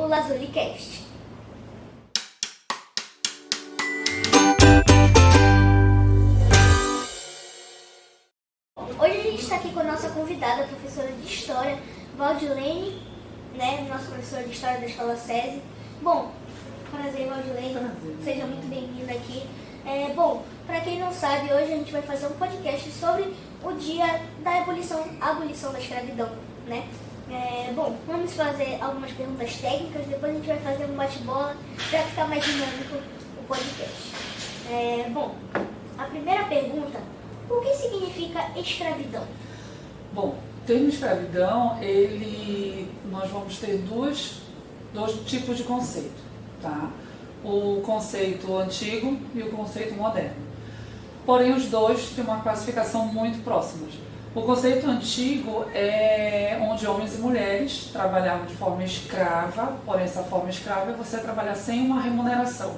no LazuliCast. Hoje a gente está aqui com a nossa convidada, a professora de História, Valdilene, nossa professora de História da Escola SESI. Bom, prazer, Valdilene. Prazer. Seja muito bem-vinda aqui. Bom, para quem não sabe, hoje a gente vai fazer um podcast sobre o dia da abolição da escravidão, né? Bom, vamos fazer algumas perguntas técnicas, depois a gente vai fazer um bate-bola para ficar mais dinâmico o podcast. Bom, a primeira pergunta: o que significa escravidão? Bom, o termo escravidão, nós vamos ter dois tipos de conceito, tá? O conceito antigo e o conceito moderno. Porém, os dois têm uma classificação muito próxima. O conceito antigo é onde homens e mulheres trabalhavam de forma escrava, porém essa forma escrava é você trabalhar sem uma remuneração,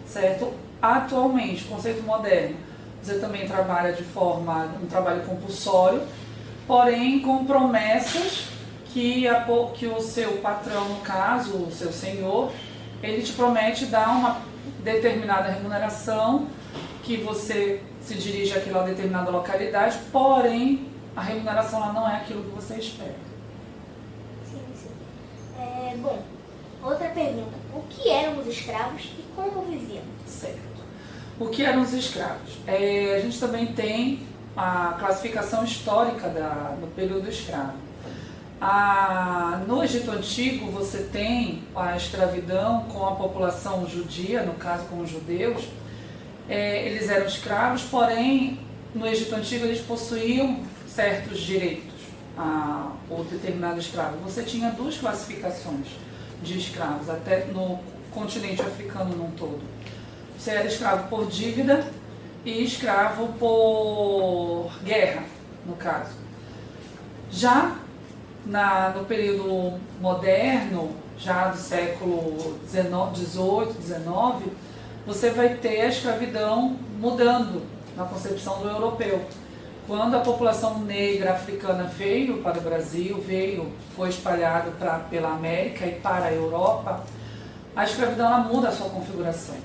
certo? Atualmente, o conceito moderno, você também trabalha de forma, um trabalho compulsório, porém com promessas que o seu patrão, no caso, o seu senhor, ele te promete dar uma determinada remuneração, que você se dirige àquela determinada localidade, porém a remuneração lá não é aquilo que você espera. Sim. Bom, outra pergunta: o que eram os escravos e como viviam? Certo. O que eram os escravos? A gente também tem a classificação histórica do período escravo. No Egito Antigo você tem a escravidão com a população judia, no caso com os judeus. Eles eram escravos, porém no Egito Antigo eles possuíam certos direitos, o determinado escravo. Você tinha duas classificações de escravos, até no continente africano num todo. Você era escravo por dívida e escravo por guerra, no caso. Já no período moderno, já do século XVIII, XIX, você vai ter a escravidão mudando na concepção do europeu. Quando a população negra africana veio para o Brasil, foi espalhado pela América e para a Europa, a escravidão ela muda a sua configuração.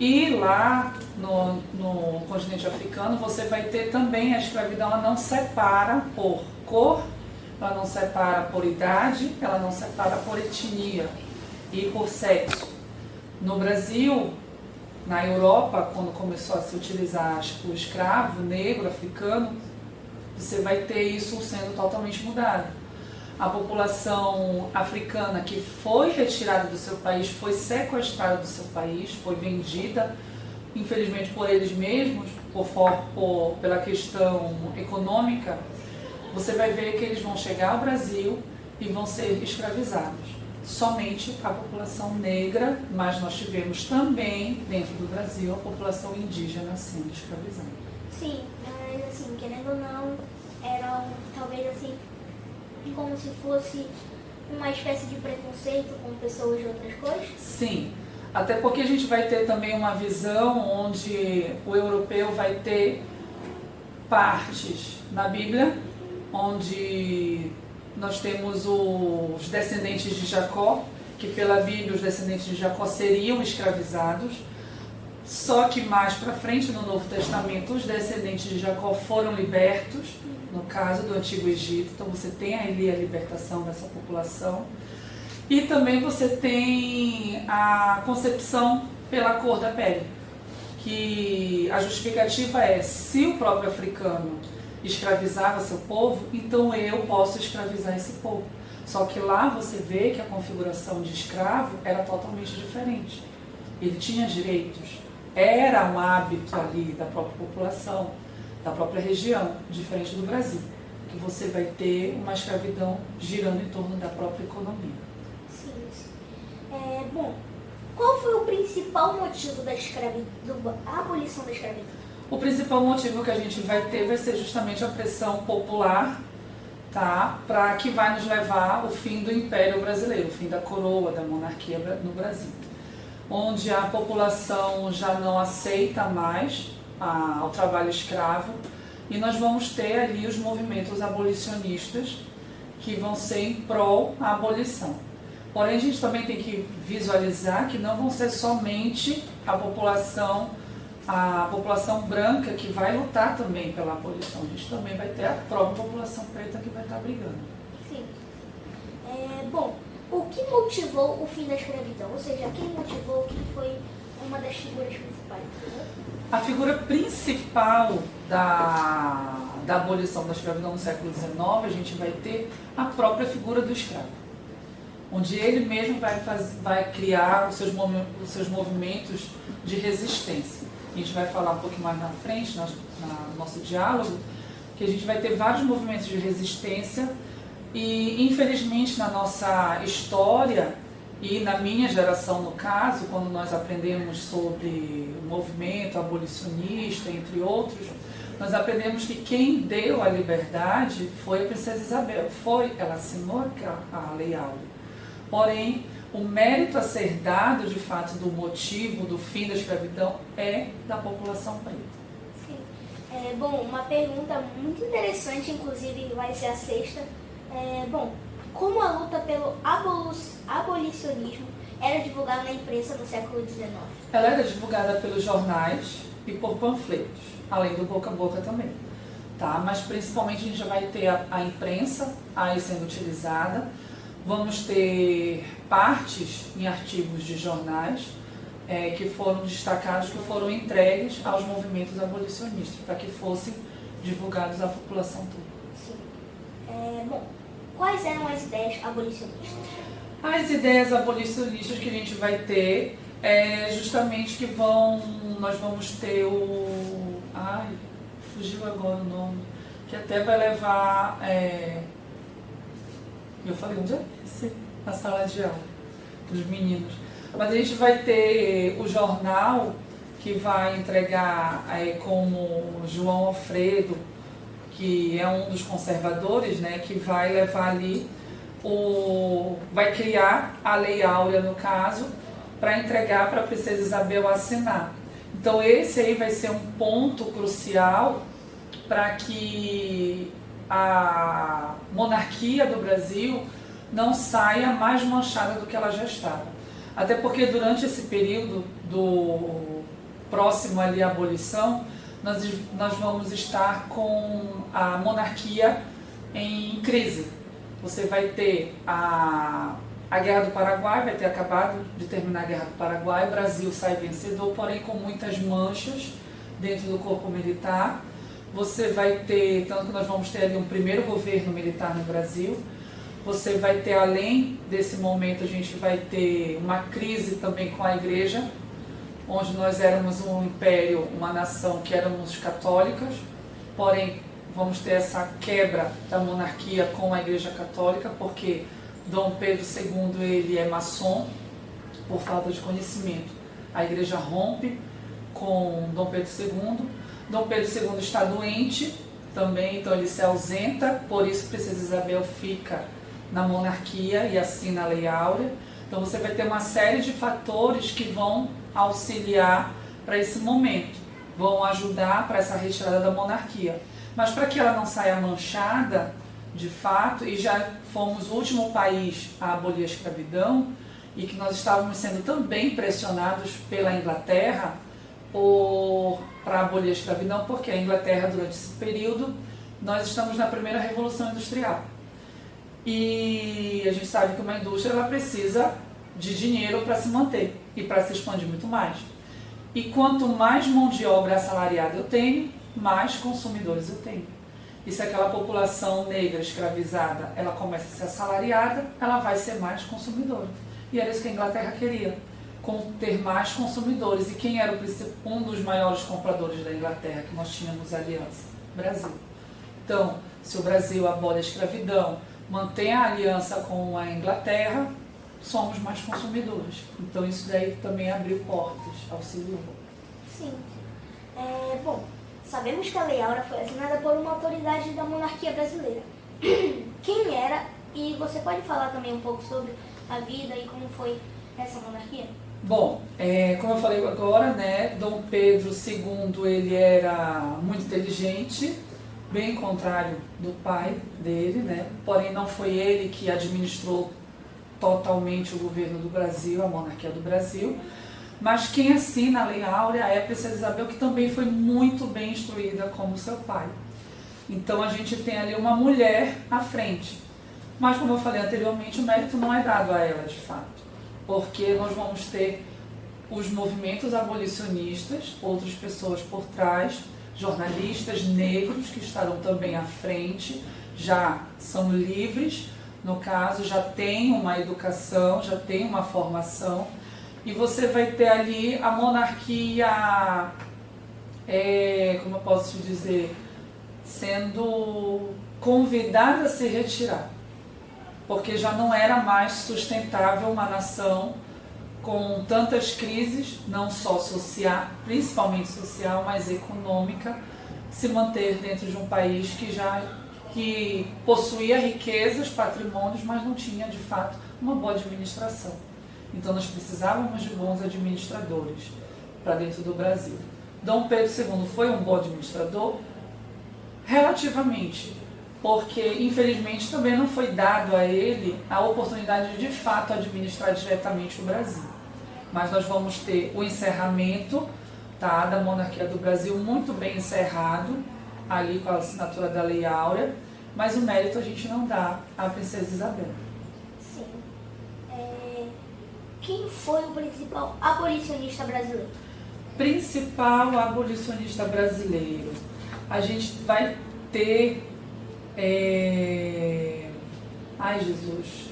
E lá no continente africano você vai ter também a escravidão, ela não separa por cor, ela não separa por idade, ela não separa por etnia e por sexo. No Brasil, na Europa, quando começou a se utilizar o escravo negro africano, você vai ter isso sendo totalmente mudado. A população africana que foi retirada do seu país, foi sequestrada do seu país, foi vendida, infelizmente por eles mesmos, pela questão econômica, você vai ver que eles vão chegar ao Brasil e vão ser escravizados. Somente a população negra, mas nós tivemos também, dentro do Brasil, a população indígena sendo escravizada. Sim, mas assim, querendo ou não, eram talvez assim, como se fosse uma espécie de preconceito com pessoas de outras cores? Sim, até porque a gente vai ter também uma visão onde o europeu vai ter partes na Bíblia, onde nós temos os descendentes de Jacó, que pela Bíblia os descendentes de Jacó seriam escravizados, só que mais para frente no Novo Testamento os descendentes de Jacó foram libertos, no caso do Antigo Egito, então você tem ali a libertação dessa população. E também você tem a concepção pela cor da pele, que a justificativa é: se o próprio africano escravizava seu povo, então eu posso escravizar esse povo. Só que lá você vê que a configuração de escravo era totalmente diferente. Ele tinha direitos, era um hábito ali da própria população, da própria região, diferente do Brasil, que você vai ter uma escravidão girando em torno da própria economia. Sim. Bom, qual foi o principal motivo da abolição da escravidão? O principal motivo que a gente vai ter vai ser justamente a pressão popular, tá? Para que vai nos levar ao fim do Império Brasileiro, o fim da coroa, da monarquia no Brasil, onde a população já não aceita mais o trabalho escravo, e nós vamos ter ali os movimentos abolicionistas que vão ser em prol da abolição. Porém, a gente também tem que visualizar que não vão ser somente a população branca que vai lutar também pela abolição. A gente também vai ter a própria população preta que vai estar brigando. Sim. Bom, o que motivou o fim da escravidão? Ou seja, quem motivou, quem foi uma das figuras principais? A figura principal da abolição da escravidão no século XIX, a gente vai ter a própria figura do escravo, onde ele mesmo vai criar os seus movimentos de resistência. A gente vai falar um pouquinho mais na frente, no nosso diálogo, que a gente vai ter vários movimentos de resistência e, infelizmente, na nossa história e na minha geração, no caso, quando nós aprendemos sobre o movimento abolicionista, entre outros, nós aprendemos que quem deu a liberdade foi a princesa Isabel. Ela assinou a Lei Áurea. Porém, o mérito a ser dado, de fato, do motivo do fim da escravidão é da população preta. Sim. Bom, uma pergunta muito interessante, inclusive vai ser a sexta. Como a luta pelo abolicionismo era divulgada na imprensa no século XIX? Ela era divulgada pelos jornais e por panfletos, além do boca a boca também. Tá? Mas principalmente a gente já vai ter a imprensa aí sendo utilizada. Vamos ter partes em artigos de jornais que foram destacados, que foram entregues aos movimentos abolicionistas, para que fossem divulgados à população toda. Sim. Bom, quais eram as ideias abolicionistas? As ideias abolicionistas que a gente vai ter é justamente que nós vamos ter fugiu agora o nome, que até vai levar... Eu falei, onde é esse? Na sala de aula, dos meninos. Mas a gente vai ter o jornal que vai entregar como João Alfredo, que é um dos conservadores, né, que vai levar ali, vai criar a Lei Áurea, no caso, para entregar para a princesa Isabel assinar. Então esse aí vai ser um ponto crucial para que a monarquia do Brasil não saia mais manchada do que ela já estava. Até porque durante esse período do próximo ali à abolição, nós vamos estar com a monarquia em crise. Você vai ter a Guerra do Paraguai, vai ter acabado de terminar a Guerra do Paraguai, o Brasil sai vencedor, porém com muitas manchas dentro do corpo militar. Você vai ter, tanto que nós vamos ter ali um primeiro governo militar no Brasil. Você vai ter, além desse momento, a gente vai ter uma crise também com a igreja, onde nós éramos um império, uma nação que éramos católicas, porém vamos ter essa quebra da monarquia com a igreja católica, porque Dom Pedro II ele é maçom, por falta de conhecimento. A igreja rompe com Dom Pedro II. Dom Pedro II está doente também, então ele se ausenta, por isso a princesa Isabel fica na monarquia e assina a Lei Áurea. Então você vai ter uma série de fatores que vão auxiliar para esse momento, vão ajudar para essa retirada da monarquia. Mas para que ela não saia manchada, de fato, e já fomos o último país a abolir a escravidão, e que nós estávamos sendo também pressionados pela Inglaterra para abolir a escravidão, porque a Inglaterra, durante esse período, nós estamos na primeira Revolução Industrial. E a gente sabe que uma indústria ela precisa de dinheiro para se manter e para se expandir muito mais. E quanto mais mão de obra assalariada eu tenho, mais consumidores eu tenho. E se aquela população negra escravizada ela começa a ser assalariada, ela vai ser mais consumidora. E era isso que a Inglaterra queria, ter mais consumidores. E quem era um dos maiores compradores da Inglaterra que nós tínhamos aliança? Brasil. Então, se o Brasil abole a escravidão, mantém a aliança com a Inglaterra, somos mais consumidores. Então isso daí também abriu portas, auxiliou. Sim. Bom, sabemos que a Lei Áurea foi assinada por uma autoridade da monarquia brasileira. Quem era? E você pode falar também um pouco sobre a vida e como foi essa monarquia? Bom, como eu falei agora, né, Dom Pedro II ele era muito inteligente, bem contrário do pai dele, né? Porém não foi ele que administrou totalmente o governo do Brasil, a monarquia do Brasil, mas quem assina a Lei Áurea é a Princesa Isabel, que também foi muito bem instruída como seu pai. Então a gente tem ali uma mulher à frente. Mas como eu falei anteriormente, o mérito não é dado a ela de fato, porque nós vamos ter os movimentos abolicionistas, outras pessoas por trás, jornalistas negros que estarão também à frente, já são livres, no caso, já têm uma educação, já têm uma formação, e você vai ter ali a monarquia, como eu posso te dizer, sendo convidada a se retirar, porque já não era mais sustentável uma nação com tantas crises, não só social, principalmente social, mas econômica, se manter dentro de um país que possuía riquezas, patrimônios, mas não tinha de fato uma boa administração. Então nós precisávamos de bons administradores para dentro do Brasil. Dom Pedro II foi um bom administrador? Relativamente, porque infelizmente também não foi dado a ele a oportunidade de fato administrar diretamente o Brasil. Mas nós vamos ter o encerramento, tá, da monarquia do Brasil muito bem encerrado, ali com a assinatura da Lei Áurea, mas o mérito a gente não dá à Princesa Isabel. Sim. Quem foi o principal abolicionista brasileiro? Principal abolicionista brasileiro. A gente vai ter... Ai, Jesus!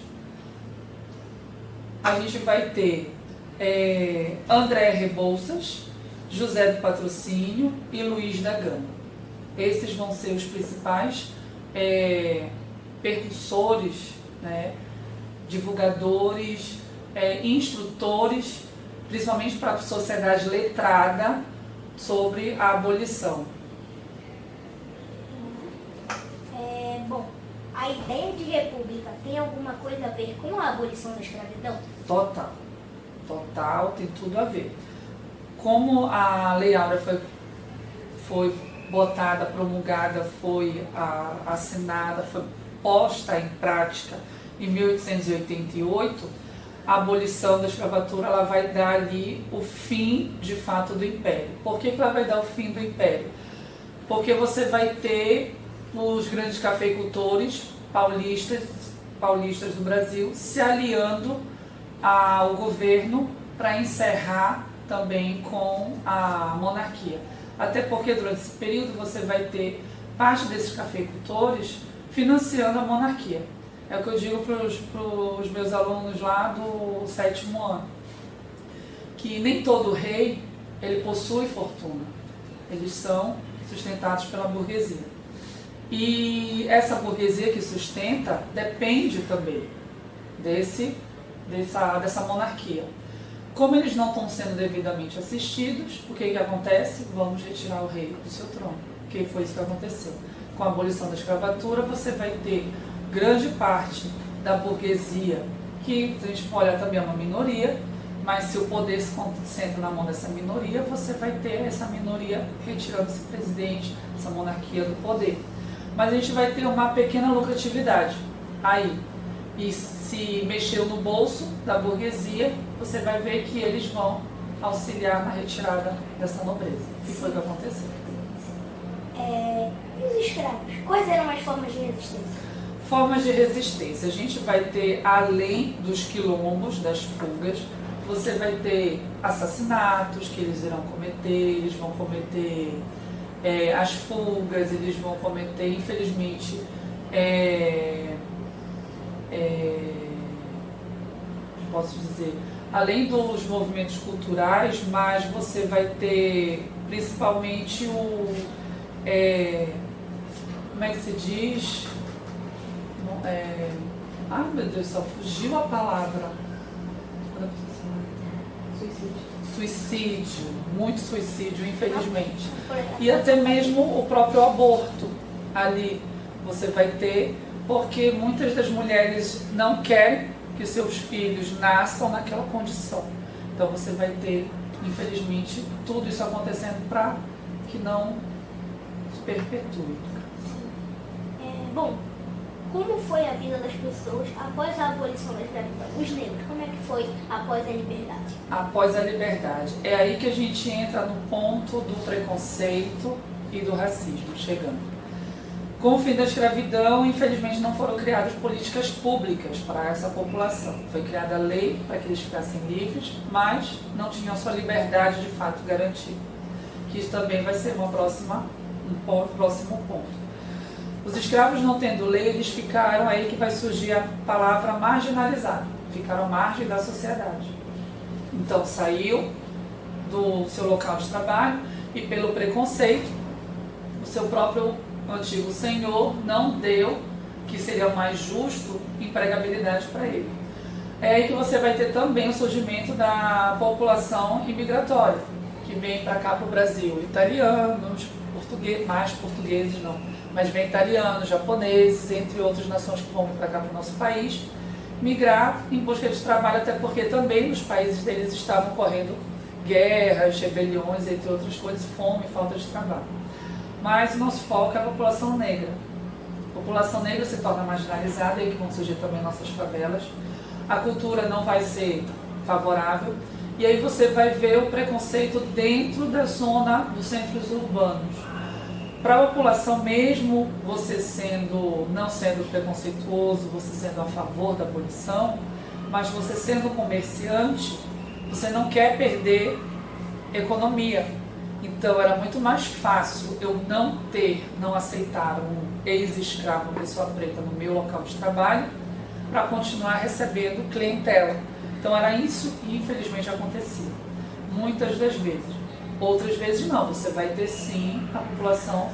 A gente vai ter André Rebouças, José do Patrocínio e Luiz da Gama. Esses vão ser os principais percussores, né, divulgadores, instrutores, principalmente para a sociedade letrada, sobre a abolição. Bom, a ideia de república tem alguma coisa a ver com a abolição da escravidão? Total. Total, tem tudo a ver. Como a Lei Áurea foi botada, promulgada, foi assinada, foi posta em prática em 1888, a abolição da escravatura ela vai dar ali o fim, de fato, do Império. Por que ela vai dar o fim do Império? Porque você vai ter os grandes cafeicultores paulistas do Brasil se aliando ao governo para encerrar também com a monarquia. Até porque durante esse período você vai ter parte desses cafeicultores financiando a monarquia. É o que eu digo para os meus alunos lá do 7º ano, que nem todo rei ele possui fortuna, eles são sustentados pela burguesia. E essa burguesia que sustenta depende também dessa monarquia. Como eles não estão sendo devidamente assistidos, o que acontece? Vamos retirar o rei do seu trono. Que foi isso que aconteceu. Com a abolição da escravatura, você vai ter grande parte da burguesia, que se a gente for olhar também é uma minoria, mas se o poder se concentra na mão dessa minoria, você vai ter essa minoria retirando esse presidente, essa monarquia do poder. Mas a gente vai ter uma pequena lucratividade aí. E se mexeu no bolso da burguesia, você vai ver que eles vão auxiliar na retirada dessa nobreza. E foi o que aconteceu. E os escravos? Quais eram as formas de resistência? Formas de resistência. A gente vai ter, além dos quilombos, das fugas, você vai ter assassinatos que eles irão cometer, eles vão cometer as fugas, eles vão cometer, infelizmente, posso dizer, além dos movimentos culturais, mas você vai ter principalmente como é que se diz? Ai meu Deus do céu, fugiu a palavra. Suicídio, muito suicídio, infelizmente. E até mesmo o próprio aborto ali você vai ter, porque muitas das mulheres não querem que seus filhos nasçam naquela condição. Então você vai ter, infelizmente, tudo isso acontecendo para que não se perpetue. Bom, como foi a vida das pessoas após a abolição da escravidão? Os negros, como é que foi após a liberdade? Após a liberdade. É aí que a gente entra no ponto do preconceito e do racismo, chegando. Com o fim da escravidão, infelizmente não foram criadas políticas públicas para essa população. Foi criada a lei para que eles ficassem livres, mas não tinham sua liberdade de fato garantida. Que isso também vai ser um próximo ponto. Os escravos não tendo lei, eles ficaram, aí que vai surgir a palavra marginalizado, ficaram à margem da sociedade. Então saiu do seu local de trabalho e pelo preconceito, o seu próprio antigo senhor não deu, que seria o mais justo, empregabilidade para ele. É aí que você vai ter também o surgimento da população imigratória, que vem para cá para o Brasil, italianos, mais portugueses não, mas vem italianos, japoneses, entre outras nações que vão para cá para o nosso país, migrar em busca de trabalho, até porque também nos países deles estavam ocorrendo guerras, rebeliões, entre outras coisas, fome e falta de trabalho. Mas o nosso foco é a população negra. A população negra se torna marginalizada, aí que vão surgir também nossas favelas. A cultura não vai ser favorável, e aí você vai ver o preconceito dentro da zona dos centros urbanos. Para a população, mesmo você não sendo preconceituoso, você sendo a favor da abolição, mas você sendo comerciante, você não quer perder economia. Então era muito mais fácil eu não aceitar um ex-escravo, uma pessoa preta no meu local de trabalho, para continuar recebendo clientela. Então era isso que infelizmente acontecia, muitas das vezes. Outras vezes não, você vai ter sim a população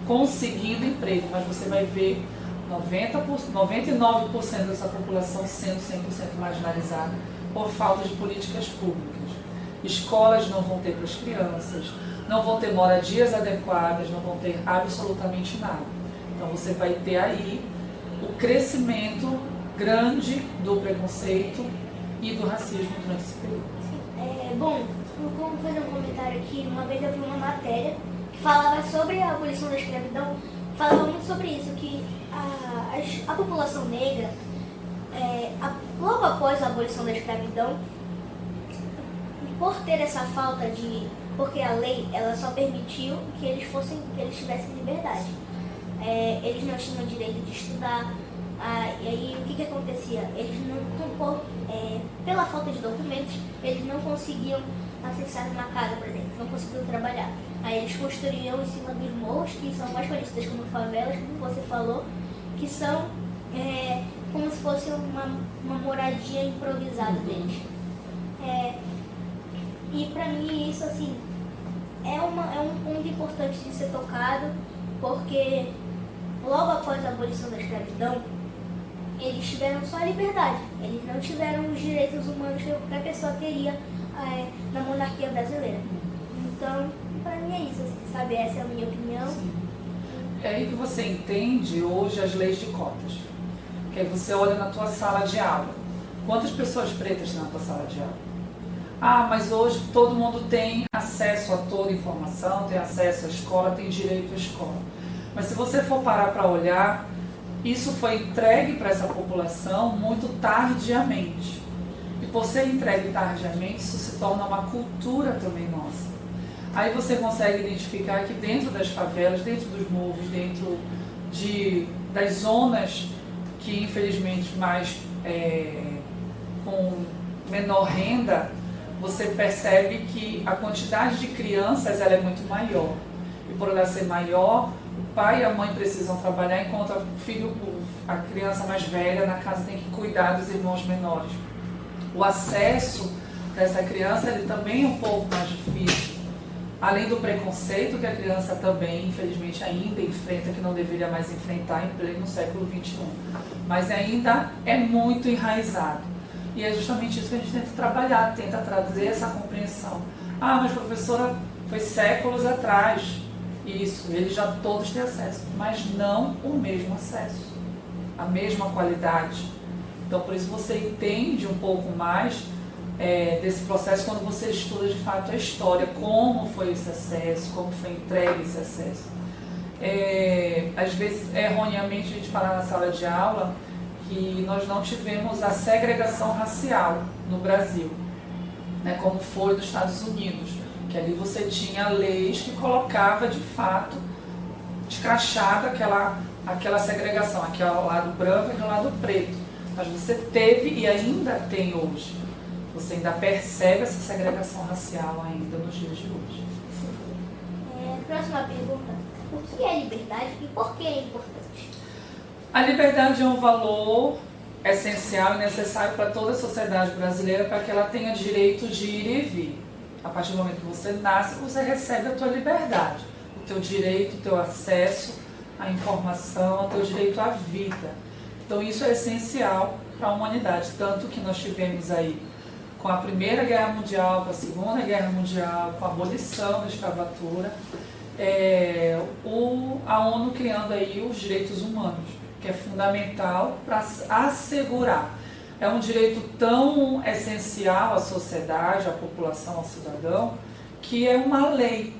conseguindo emprego, mas você vai ver 99% dessa população sendo 100% marginalizada por falta de políticas públicas. Escolas não vão ter para as crianças, não vão ter moradias adequadas, não vão ter absolutamente nada. Então você vai ter aí o crescimento grande do preconceito e do racismo durante esse período. Bom, vou fazer um comentário aqui. Uma vez eu vi uma matéria que falava sobre a abolição da escravidão, falava muito sobre isso, que a população negra, logo após a abolição da escravidão, por ter essa falta de... Porque a lei, ela só permitiu que eles tivessem liberdade. Eles não tinham direito de estudar. E aí, o que acontecia? Eles não, pela falta de documentos, eles não conseguiam acessar uma casa, por exemplo, não conseguiam trabalhar. Aí eles construíam em cima dos morros, que são mais conhecidas como favelas, como você falou, que são como se fosse uma moradia improvisada deles. E para mim isso assim é um ponto importante de ser tocado, porque logo após a abolição da escravidão, eles tiveram só a liberdade, eles não tiveram os direitos humanos que qualquer pessoa teria na monarquia brasileira. Então, para mim é isso, assim, sabe? Essa é a minha opinião. Sim. É aí que você entende hoje as leis de cotas. Que aí você olha na tua sala de aula. Quantas pessoas pretas tem na tua sala de aula? Ah, mas hoje todo mundo tem acesso a toda a informação, tem acesso à escola, tem direito à escola. Mas se você for parar para olhar, isso foi entregue para essa população muito tardiamente. E por ser entregue tardiamente, isso se torna uma cultura também nossa. Aí você consegue identificar que dentro das favelas, dentro dos morros, dentro das zonas que infelizmente mais com menor renda, você percebe que a quantidade de crianças ela é muito maior. E por ela ser maior, o pai e a mãe precisam trabalhar, enquanto a criança mais velha na casa tem que cuidar dos irmãos menores. O acesso dessa criança ele também é um pouco mais difícil. Além do preconceito que a criança também, infelizmente, ainda enfrenta, que não deveria mais enfrentar em pleno século XXI. Mas ainda é muito enraizado. E é justamente isso que a gente tenta trabalhar, tenta trazer essa compreensão. Ah, mas professora, foi séculos atrás. Isso, eles já todos têm acesso, mas não o mesmo acesso, a mesma qualidade. Então, por isso você entende um pouco mais desse processo quando você estuda de fato a história, como foi esse acesso, como foi entregue esse acesso. às vezes erroneamente a gente fala na sala de aula que nós não tivemos a segregação racial no Brasil, né, como foi nos Estados Unidos, que ali você tinha leis que colocava de fato escrachada aquela segregação, aquele lado branco e aquele lado preto. Mas você teve e ainda tem hoje. Você ainda percebe essa segregação racial ainda nos dias de hoje. Próxima pergunta. O que é liberdade e por que é importante? A liberdade é um valor essencial e necessário para toda a sociedade brasileira para que ela tenha direito de ir e vir. A partir do momento que você nasce, você recebe a tua liberdade, o teu direito, o teu acesso à informação, o teu direito à vida. Então isso é essencial para a humanidade, tanto que nós tivemos aí com a Primeira Guerra Mundial, com a Segunda Guerra Mundial, com a abolição da escravatura, a ONU criando aí os direitos humanos, que é fundamental para assegurar. É um direito tão essencial à sociedade, à população, ao cidadão, que é uma lei.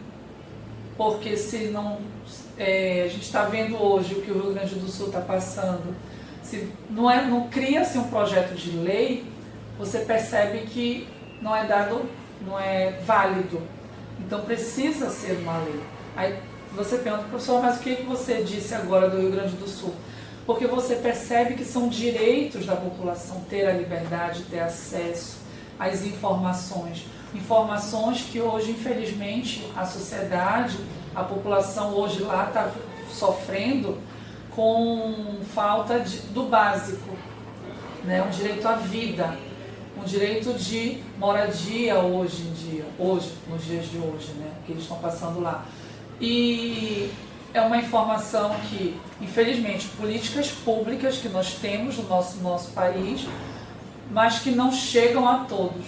Porque se não... a gente está vendo hoje o que o Rio Grande do Sul está passando. Se não cria-se um projeto de lei, você percebe que não é válido. Então precisa ser uma lei. Aí você pergunta, professor, mas o que você disse agora do Rio Grande do Sul? Porque você percebe que são direitos da população ter a liberdade, ter acesso às informações. Informações que hoje, infelizmente, a sociedade, a população hoje lá está sofrendo com falta do básico, né? Um direito à vida, um direito de moradia hoje em dia, nos dias de hoje, né? Que eles estão passando lá. E é uma informação que, infelizmente, políticas públicas que nós temos no nosso país, mas que não chegam a todos.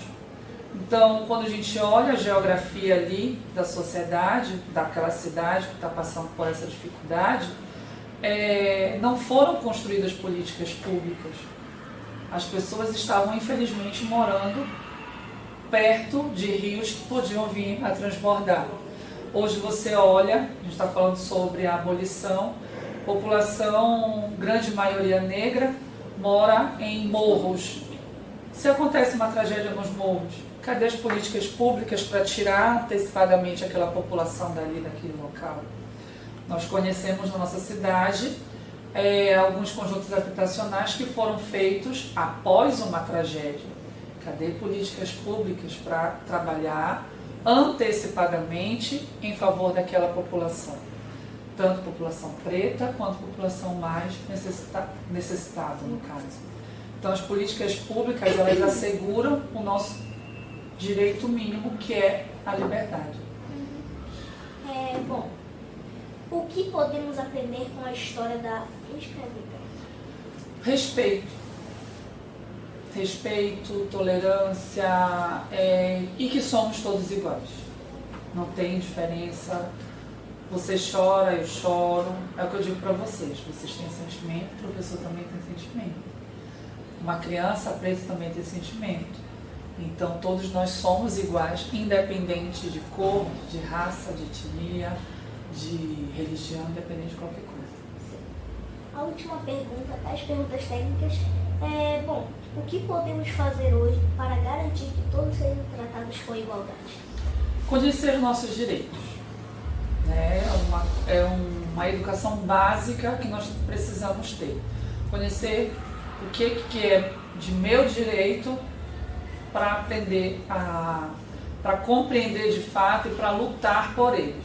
Então, quando a gente olha a geografia ali da sociedade, daquela cidade que está passando por essa dificuldade, não foram construídas políticas públicas. As pessoas estavam, infelizmente, morando perto de rios que podiam vir a transbordar. Hoje você olha, a gente está falando sobre a abolição, população, grande maioria negra, mora em morros. Se acontece uma tragédia nos morros, cadê as políticas públicas para tirar antecipadamente aquela população dali, daquele local? Nós conhecemos na nossa cidade alguns conjuntos habitacionais que foram feitos após uma tragédia. Cadê políticas públicas para trabalhar antecipadamente em favor daquela população? Tanto população preta quanto população mais necessitada, no caso. Então as políticas públicas, elas asseguram o nosso direito mínimo, que é a liberdade. Bom, o que podemos aprender com a história da escravidão? Respeito, tolerância, e que somos todos iguais. Não tem diferença. Você chora, eu choro. É o que eu digo para vocês. Vocês têm sentimento, o professor também tem sentimento. Uma criança preta também tem sentimento. Então todos nós somos iguais, independente de cor, de raça, de etnia, de religião, independente de qualquer coisa. A última pergunta, as perguntas técnicas. Bom, o que podemos fazer hoje para garantir que todos sejam tratados com igualdade? Conhecer os nossos direitos. Né? É uma educação básica que nós precisamos ter. Conhecer o que é de meu direito para aprender para compreender de fato e para lutar por eles.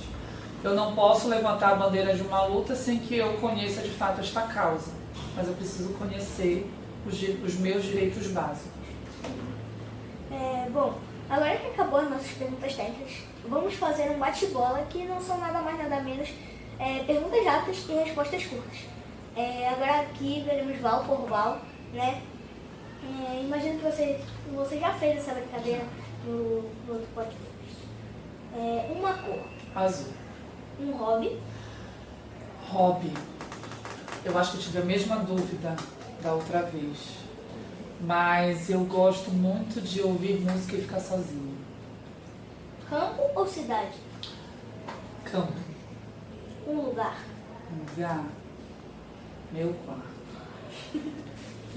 Eu não posso levantar a bandeira de uma luta sem que eu conheça de fato esta causa, mas eu preciso conhecer os meus direitos básicos. Bom, agora que acabou as nossas perguntas técnicas, vamos fazer um bate-bola que não são nada mais nada menos perguntas rápidas e respostas curtas. Agora aqui veremos Val por Val, né? Imagino que você já fez essa brincadeira no outro podcast. Uma cor. Azul. Um hobby. Hobby. Eu acho que eu tive a mesma dúvida da outra vez. Mas eu gosto muito de ouvir música e ficar sozinha. Campo ou cidade? Campo. Um lugar. Um lugar, meu quarto.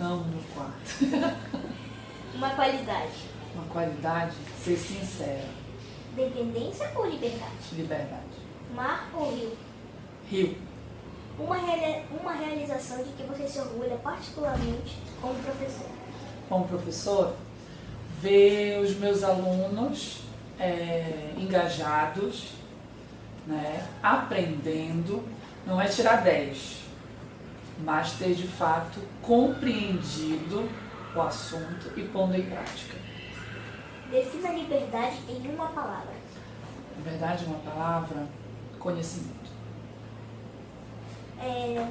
Amo meu quarto. Uma qualidade. Uma qualidade, ser sincera. Dependência ou liberdade? Liberdade. Mar ou rio? Rio. Uma realização de que você se orgulha particularmente como professor. Como professor, ver os meus alunos engajados, né, aprendendo, não é tirar 10, mas ter de fato compreendido o assunto e pondo em prática. Defina a liberdade em uma palavra. Liberdade é uma palavra, conhecimento.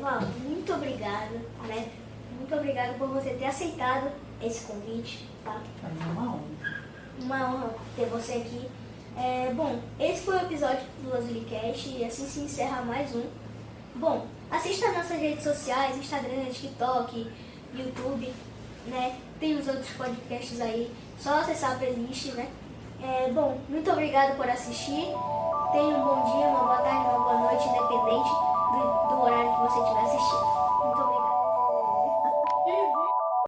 Val, muito obrigada, né? Muito obrigada por você ter aceitado esse convite, tá? Para mim é uma honra. Uma honra ter você aqui. Bom, esse foi o episódio do Azulicast e assim se encerra mais um. Bom, assista nas nossas redes sociais, Instagram, TikTok, YouTube, né? Tem os outros podcasts aí, só acessar a playlist, né? Bom, muito obrigada por assistir. Tenha um bom dia, uma boa tarde, uma boa noite, independente do horário que você